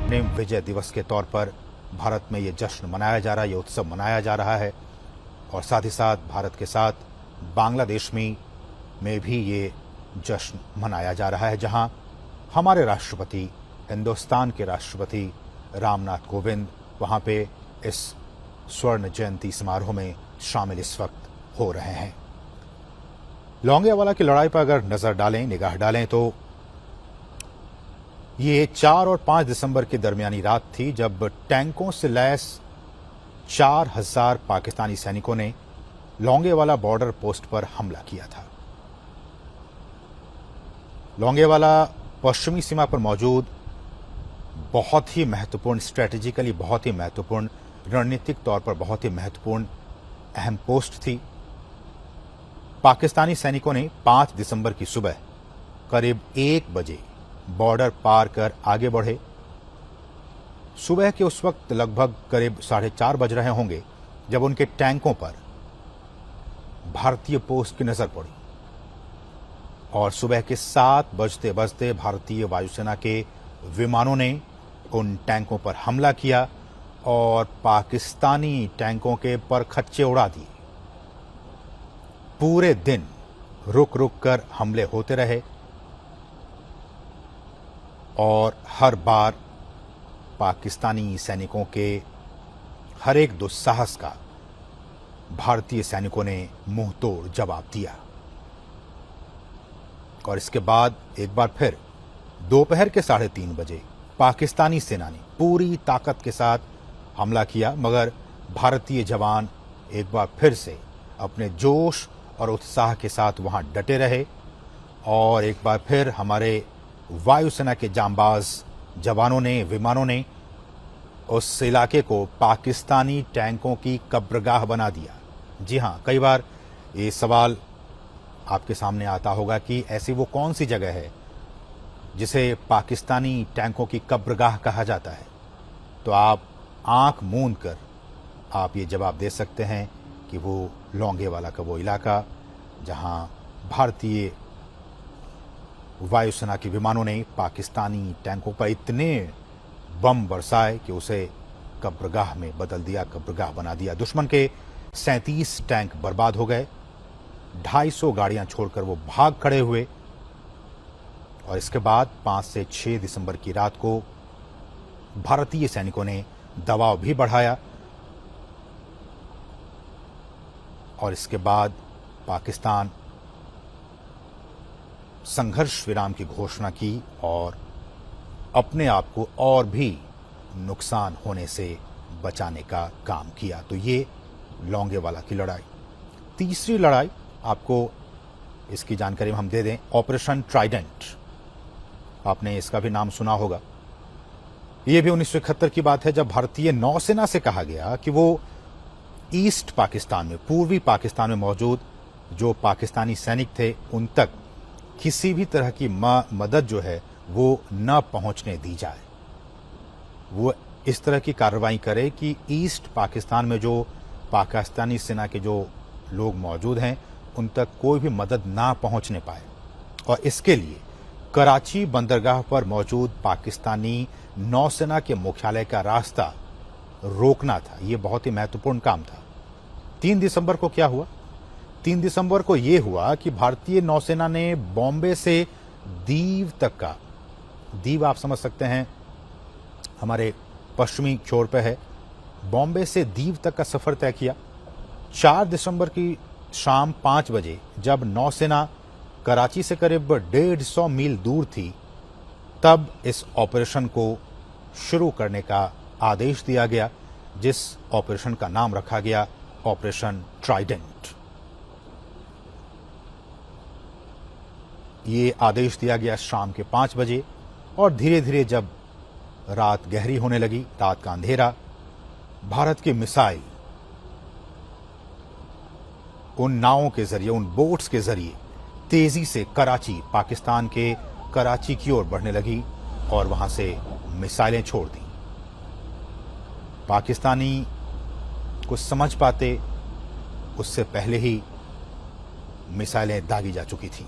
स्वर्णिम विजय दिवस के तौर पर भारत में ये जश्न मनाया जा रहा है, ये उत्सव मनाया जा रहा है। और साथ ही साथ भारत के साथ बांग्लादेश में भी ये जश्न मनाया जा रहा है, जहां हमारे राष्ट्रपति, हिंदुस्तान के राष्ट्रपति रामनाथ कोविंद वहां पे इस स्वर्ण जयंती समारोह में शामिल इस वक्त हो रहे हैं। लोंगेवाला की लड़ाई पर अगर नजर डालें, निगाह डालें, तो ये 4 और 5 दिसंबर की दरमियानी रात थी जब टैंकों से लैस 4000 पाकिस्तानी सैनिकों ने लोंगेवाला बॉर्डर पोस्ट पर हमला किया था। लोंगेवाला पश्चिमी सीमा पर मौजूद बहुत ही महत्वपूर्ण, स्ट्रेटेजिकली बहुत ही महत्वपूर्ण, रणनीतिक तौर पर बहुत ही महत्वपूर्ण अहम पोस्ट थी। पाकिस्तानी सैनिकों ने 5 दिसंबर की सुबह करीब 1 बजे बॉर्डर पार कर आगे बढ़े। सुबह के उस वक्त लगभग करीब 4:30 बज रहे होंगे जब उनके टैंकों पर भारतीय पोस्ट की नजर पड़ी और सुबह के 7 बजते बजते भारतीय वायुसेना के विमानों ने उन टैंकों पर हमला किया और पाकिस्तानी टैंकों के परखच्चे उड़ा दिए। पूरे दिन रुक रुक कर हमले होते रहे और हर बार पाकिस्तानी सैनिकों के हर एक दुस्साहस का भारतीय सैनिकों ने मुंह तोड़ जवाब दिया। और इसके बाद एक बार फिर दोपहर के 3:30 बजे पाकिस्तानी सेना ने पूरी ताकत के साथ हमला किया, मगर भारतीय जवान एक बार फिर से अपने जोश और उत्साह के साथ वहां डटे रहे और एक बार फिर हमारे वायुसेना के जांबाज जवानों ने, विमानों ने उस इलाके को पाकिस्तानी टैंकों की कब्रगाह बना दिया। जी हां, कई बार ये सवाल आपके सामने आता होगा कि ऐसी वो कौन सी जगह है जिसे पाकिस्तानी टैंकों की कब्रगाह कहा जाता है। तो आप आंख मूंद कर आप ये जवाब दे सकते हैं कि वो लोंगेवाला का वो इलाका जहां भारतीय वायुसेना के विमानों ने पाकिस्तानी टैंकों पर इतने बम बरसाए कि उसे कब्रगाह में बदल दिया, कब्रगाह बना दिया। दुश्मन के 37 टैंक बर्बाद हो गए, 250 गाड़ियां छोड़कर वो भाग खड़े हुए। और इसके बाद 5 से 6 दिसंबर की रात को भारतीय सैनिकों ने दबाव भी बढ़ाया और इसके बाद पाकिस्तान संघर्ष विराम की घोषणा की और अपने आप को और भी नुकसान होने से बचाने का काम किया। तो ये लोंगेवाला की लड़ाई। तीसरी लड़ाई आपको इसकी जानकारी हम दे दें, ऑपरेशन ट्राइडेंट। आपने इसका भी नाम सुना होगा। यह भी 1971 की बात है जब भारतीय नौसेना से कहा गया कि वो ईस्ट पाकिस्तान में, पूर्वी पाकिस्तान में मौजूद जो पाकिस्तानी सैनिक थे उन तक किसी भी तरह की मदद जो है वो न पहुंचने दी जाए। वो इस तरह की कार्रवाई करे कि ईस्ट पाकिस्तान में जो पाकिस्तानी सेना के जो लोग मौजूद हैं उन तक कोई भी मदद ना पहुंचने पाए। और इसके लिए कराची बंदरगाह पर मौजूद पाकिस्तानी नौसेना के मुख्यालय का रास्ता रोकना था। यह बहुत ही महत्वपूर्ण काम था। 3 दिसंबर को क्या हुआ? 3 दिसंबर को यह हुआ कि भारतीय नौसेना ने बॉम्बे से दीव तक का, दीव आप समझ सकते हैं हमारे पश्चिमी छोर पे है, बॉम्बे से दीव तक का सफर तय किया। 4 दिसंबर की शाम 5 बजे जब नौसेना कराची से करीब 150 मील दूर थी, तब इस ऑपरेशन को शुरू करने का आदेश दिया गया, जिस ऑपरेशन का नाम रखा गया ऑपरेशन ट्राइडेंट। ये आदेश दिया गया शाम के 5 बजे और धीरे धीरे जब रात गहरी होने लगी, रात का अंधेरा, भारत की मिसाइल उन नावों के जरिए, उन बोट्स के जरिए तेजी से कराची, पाकिस्तान के कराची की ओर बढ़ने लगी और वहां से मिसाइलें छोड़ दी। पाकिस्तानी कुछ समझ पाते उससे पहले ही मिसाइलें दागी जा चुकी थीं।